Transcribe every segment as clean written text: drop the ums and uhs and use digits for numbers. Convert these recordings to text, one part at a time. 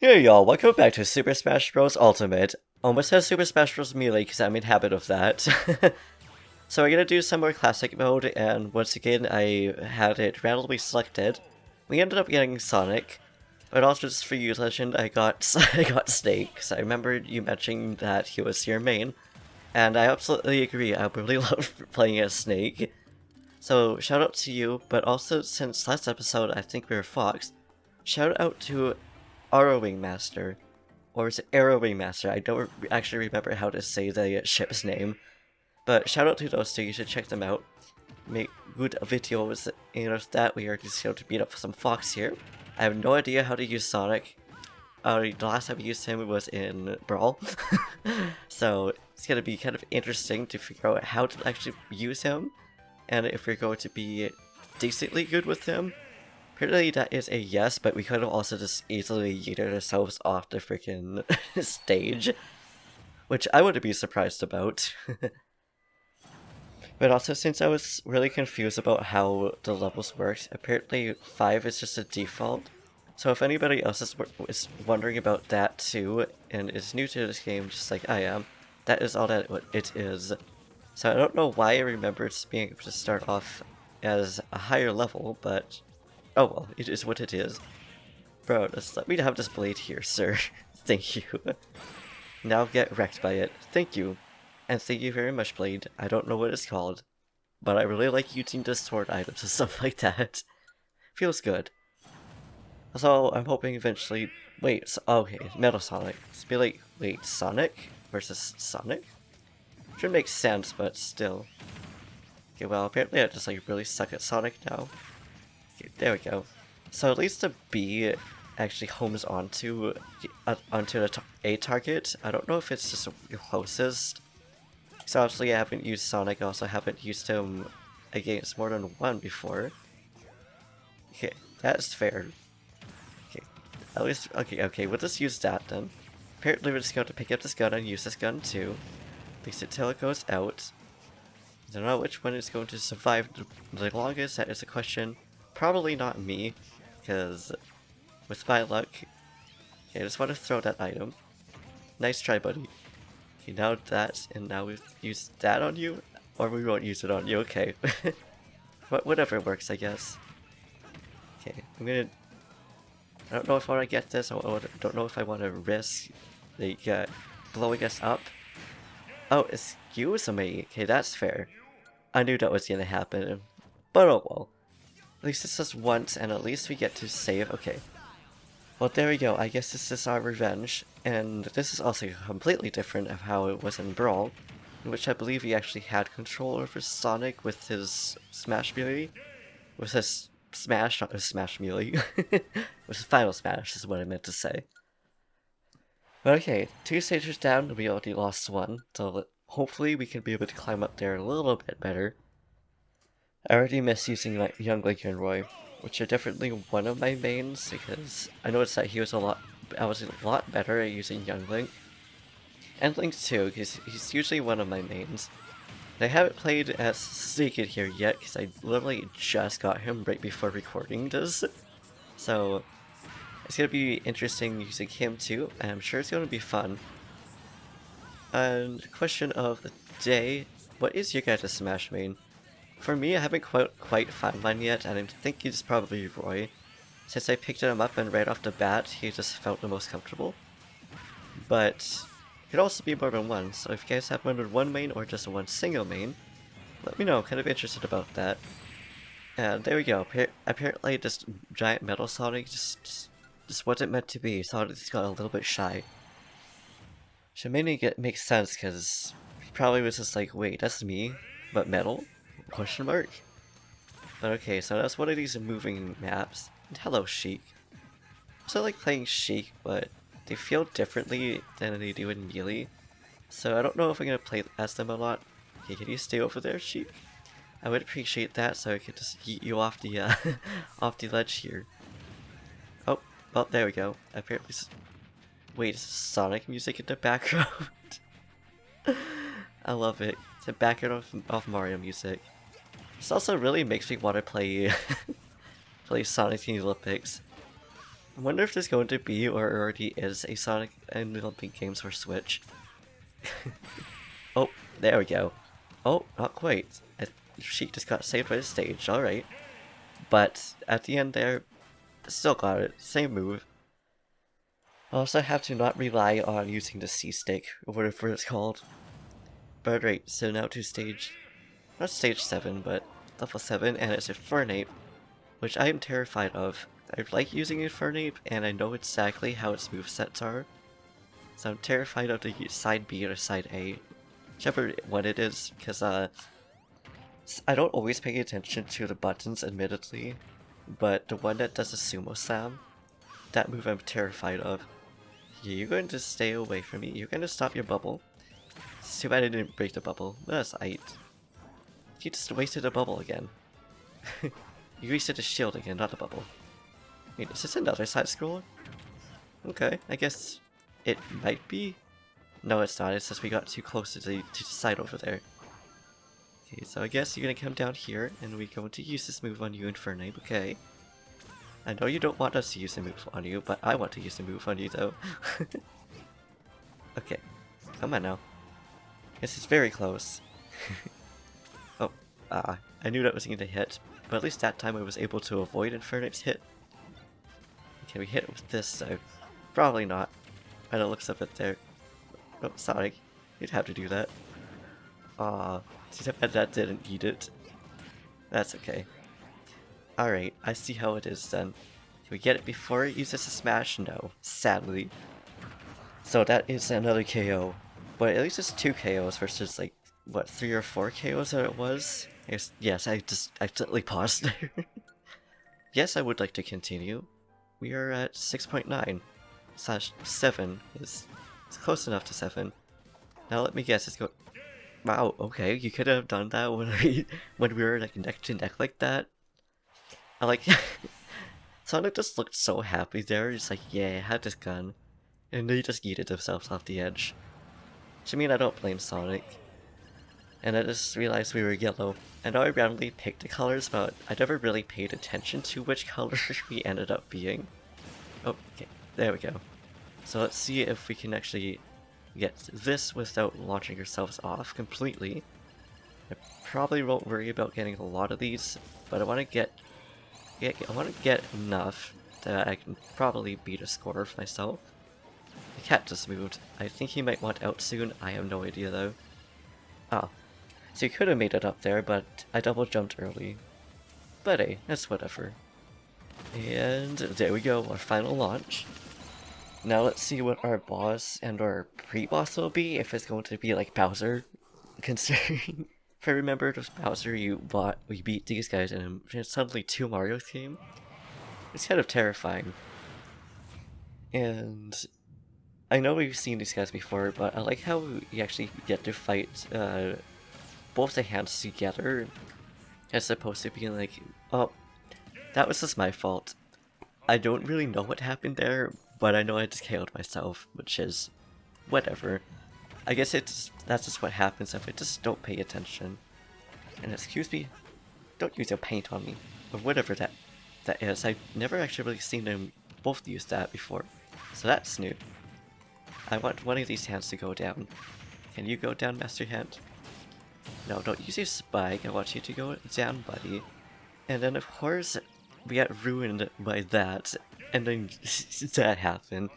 Hey y'all, welcome back to Super Smash Bros. Ultimate. Almost says Super Smash Bros. Melee because I'm in habit of that. So we're gonna do some more classic mode, and once again I had it randomly selected. We ended up getting Sonic, but also just for you, Legend, I got I got Snake. So I remember you mentioning that he was your main, and I absolutely agree. I really love playing as Snake. So shout out to you, but also since last episode I think we were Fox, shout out to Arrowing Master. Or is it Arrowing Master? I don't actually remember how to say the ship's name. But shout out to those two, you should check them out. Make good videos, and with that we are just going to beat up some Fox here. I have no idea how to use Sonic. The last time I used him was in Brawl. So it's going to be kind of interesting to figure out how to actually use him. And if we're going to be decently good with him. Apparently that is a yes, but we could have also just easily yeeted ourselves off the freaking stage. Which I wouldn't be surprised about. But also, since I was really confused about how the levels worked, apparently 5 is just a default. So if anybody else is wondering about that too, and is new to this game just like I am, that is all that it is. So I don't know why I remember it's being able to start off as a higher level, but oh well, it is what it is. Bro, just let me have this blade here, sir. Thank you. Now get wrecked by it. Thank you. And thank you very much, Blade. I don't know what it's called, but I really like using the sword items and stuff like that. Feels good. So I'm hoping eventually... Wait, so, okay, Metal Sonic. It's be like, wait, Sonic versus Sonic? Should make sense, but still. Okay, well, apparently I just like really suck at Sonic now. Okay, there we go. So at least the B actually homes onto a target. I don't know if it's just the closest. So obviously I haven't used Sonic, I also haven't used him against more than one before. Okay, that's fair. Okay, at least, okay, we'll just use that then. Apparently we're just going to pick up this gun and use this gun too. At least until it goes out. I don't know which one is going to survive the longest, that is a question. Probably not me, because with my luck... Okay, I just want to throw that item. Nice try, buddy. Okay, now that, and now we've used that on you? Or we won't use it on you, okay. Whatever works, I guess. Okay, I'm gonna... I don't know if I want to get this, I don't know if I want to risk, like, blowing us up. Oh, excuse me. Okay, that's fair. I knew that was gonna happen, but oh well. At least it's just once, and at least we get to save. Okay. Well, there we go. I guess this is our revenge, and this is also completely different of how it was in Brawl, in which I believe he actually had control over Sonic with his Smash melee. With his Smash, not his Smash melee. With his Final Smash is what I meant to say. But okay, 2 stages down, we already lost 1, so hopefully we can be able to climb up there a little bit better. I already miss using like Young Link and Roy, which are definitely one of my mains, because I noticed that I was a lot better at using Young Link. And Link too, because he's usually one of my mains. I haven't played as Sneakin here yet, because I literally just got him right before recording this. So, it's gonna be interesting using him too, and I'm sure it's gonna be fun. And question of the day, what is your guys' Smash main? For me, I haven't quite found mine yet, and I think it's probably Roy. Since I picked him up and right off the bat, he just felt the most comfortable. But it could also be more than one, so if you guys have more than one main or just one single main, let me know, I'm kind of interested about that. And there we go, apparently this giant metal Sonic just wasn't meant to be, Sonic just got a little bit shy. Which make sense, because he probably was just like, wait, that's me, but metal? Question mark? But okay, so that's one of these moving maps. And hello, Sheik. So I like playing Sheik, but they feel differently than they do in Melee. So I don't know if I'm gonna play as them a lot. Okay, can you stay over there, Sheik? I would appreciate that, so I could just yeet you off the off the ledge here. Oh, well, there we go. Apparently, wait, is Sonic music in the background? I love it. It's the background of Mario music. This also really makes me want to play play Sonic in the Olympics. I wonder if there's going to be, or already is, a Sonic and Olympic Games for Switch. Oh, there we go. Oh, not quite. She just got saved by the stage, alright. But at the end there, still got it. Same move. I also have to not rely on using the C-stick, or whatever it's called. But right, so now to not stage 7, but level 7, and it's Infernape, which I am terrified of. I like using Infernape, and I know exactly how its movesets are. So I'm terrified of the side B or side A, whichever one it is, because I don't always pay attention to the buttons, admittedly, but the one that does the sumo slam, that move I'm terrified of. You're going to stay away from me. You're going to stop your bubble. It's too bad I didn't break the bubble. That's aight. You just wasted a bubble again. You wasted a shield again, not a bubble. Wait, is this another side scroller? Okay, I guess it might be. No, it's not. It's just we got too close to the side over there. Okay, so I guess you're gonna come down here, and we're going to use this move on you, Infernape, okay? I know you don't want us to use the move on you, but I want to use the move on you, though. Okay, come on now. This is very close. Oh, I knew that was going to hit, but at least that time I was able to avoid Infernape's hit. Can we hit it with this, though? Probably not. By the looks of it there. Oh, Sonic, you'd have to do that. Too bad that didn't eat it. That's okay. Alright, I see how it is then. Can we get it before it uses a smash? No, sadly. So that is another KO. But at least it's 2 KOs versus like, what, 3 or 4 KOs that it was? Yes, I just accidentally paused there. Yes, I would like to continue. We are at 6.9 / 7. It's close enough to 7. Now let me guess, it's go. Wow, okay, you could have done that when we were like neck to neck like that. I like Sonic just looked so happy there. He's like, yeah, I had this gun, and they just yeeted themselves off the edge. Which I mean, I don't blame Sonic. And I just realized we were yellow. I know I randomly picked the colors, but I never really paid attention to which color we ended up being. Oh, okay, there we go. So let's see if we can actually get this without launching ourselves off completely. I probably won't worry about getting a lot of these, but I want to get enough that I can probably beat a score for myself. The cat just moved. I think he might want out soon. I have no idea though. Oh. So you could have made it up there, but I double jumped early. But hey, that's whatever. And there we go, our final launch. Now let's see what our boss and our pre-boss will be, if it's going to be like Bowser. Considering, if I remember it was Bowser, we beat these guys and suddenly 2 Marios came. It's kind of terrifying. And I know we've seen these guys before, but I like how you actually get to fight both the hands together, as opposed to being like, oh, that was just my fault. I don't really know what happened there, but I know I just KO'd myself, which is whatever. I guess that's just what happens if I just don't pay attention. And excuse me, don't use your paint on me, or whatever that is. I've never actually really seen them both use that before, so that's new. I want one of these hands to go down. Can you go down, Master Hand? No, don't use your spike. I want you to go down, buddy. And then, of course, we got ruined by that, and then that happened.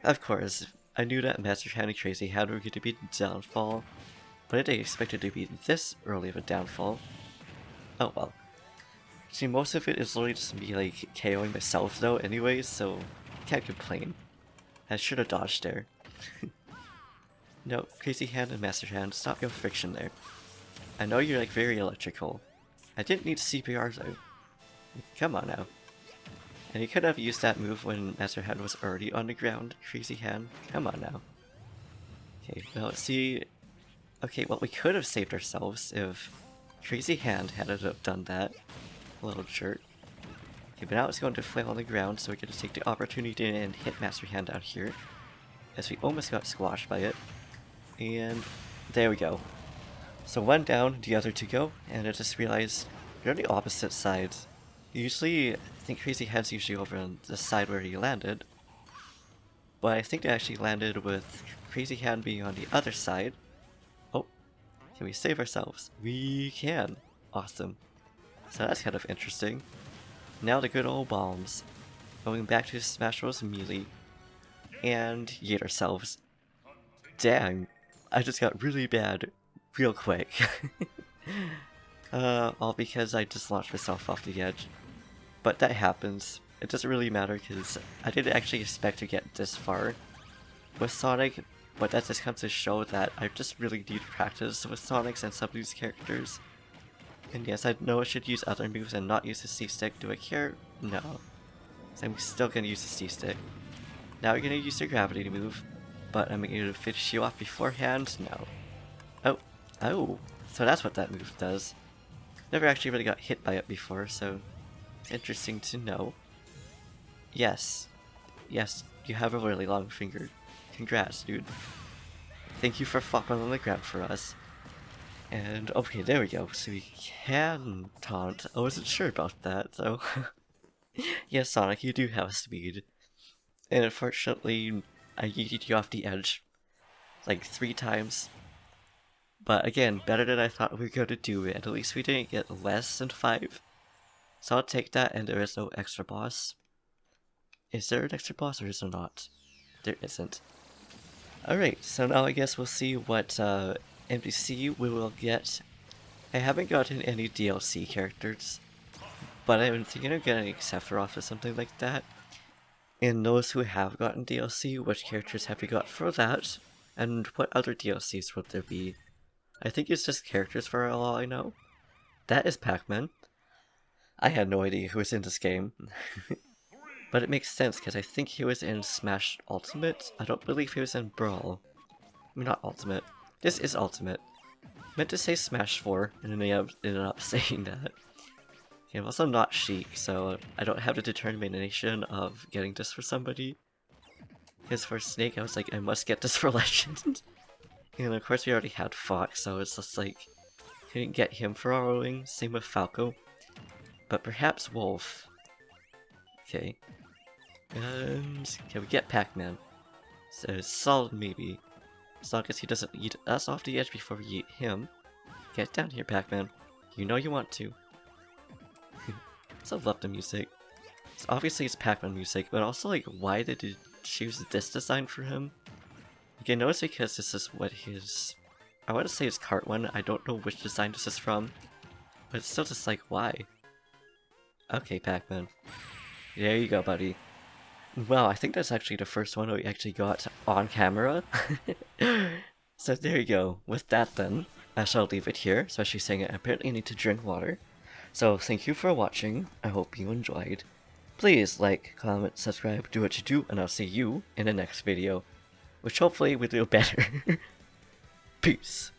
Of course, I knew that Master Hand and Crazy Hand were going to be downfall, but I didn't expect it to be this early of a downfall. Oh well. See, most of it is literally just me, like, KOing myself, though, anyways, so can't complain. I should have dodged there. No, Crazy Hand and Master Hand, stop your friction there. I know you're like very electrical. I didn't need CPR though. Come on now. And you could have used that move when Master Hand was already on the ground, Crazy Hand. Come on now. Okay, now let's see. Okay, well, we could have saved ourselves if Crazy Hand hadn't have done that. Little jerk. Okay, but now it's going to flail on the ground, so we're going to take the opportunity and hit Master Hand out here, as we almost got squashed by it. And there we go. So one down, the other to go, and I just realized we're on the opposite sides. Usually, I think Crazy Hand's usually over on the side where he landed. But I think they actually landed with Crazy Hand being on the other side. Oh, can we save ourselves? We can. Awesome. So that's kind of interesting. Now the good old bombs. Going back to Smash Bros. Melee. And yeet ourselves. Dang, I just got really bad real quick. All because I just launched myself off the edge. But that happens. It doesn't really matter because I didn't actually expect to get this far with Sonic, but that just comes to show that I just really need practice with Sonics and some of these characters. And yes, I know I should use other moves and not use the C-Stick. Do I care? No. So I'm still gonna use the C-Stick. Now we're gonna use the gravity move, but I'm gonna finish you off beforehand? No. Oh. Oh. So that's what that move does. Never actually really got hit by it before, so it's interesting to know. Yes. Yes, you have a really long finger. Congrats, dude. Thank you for flopping on the ground for us. And, okay, there we go. So we can taunt. I wasn't sure about that, so... Yes, Sonic, you do have speed. And unfortunately, I yeeted you off the edge like 3 times. But again, better than I thought we were going to do, and at least we didn't get less than 5. So I'll take that, and there is no extra boss. Is there an extra boss, or is there not? There isn't. Alright, so now I guess we'll see what NPC we will get. I haven't gotten any DLC characters, but I'm thinking of getting Sephiroth or something like that. And those who have gotten DLC, which characters have you got for that? And what other DLCs would there be? I think it's just characters for all I know. That is Pakman. I had no idea who was in this game. But it makes sense because I think he was in Smash Ultimate. I don't believe he was in Brawl. I mean, not Ultimate. This is Ultimate. Meant to say Smash 4, and then I ended up saying that. I'm also not Sheik, so I don't have the determination of getting this for somebody. Because for Snake, I was like, I must get this for Legend. And of course we already had Fox, so it's just like, couldn't get him for ROing. Same with Falco. But perhaps Wolf. Okay. And can we get Pakman? So solid maybe. As long as he doesn't eat us off the edge before we eat him. Get down here, Pakman. You know you want to. So I love the music. So obviously it's Pakman music, but also like why did it choose this design for him? Okay, no, it's because this is what his... I want to say his cart one. I don't know which design this is from. But it's still just like, why? Okay, Pakman. There you go, buddy. Well, I think that's actually the first one we actually got on camera. So there you go. With that then, I shall leave it here, especially saying I apparently need to drink water. So thank you for watching. I hope you enjoyed. Please like, comment, subscribe, do what you do, and I'll see you in the next video. Which hopefully will do better. Peace.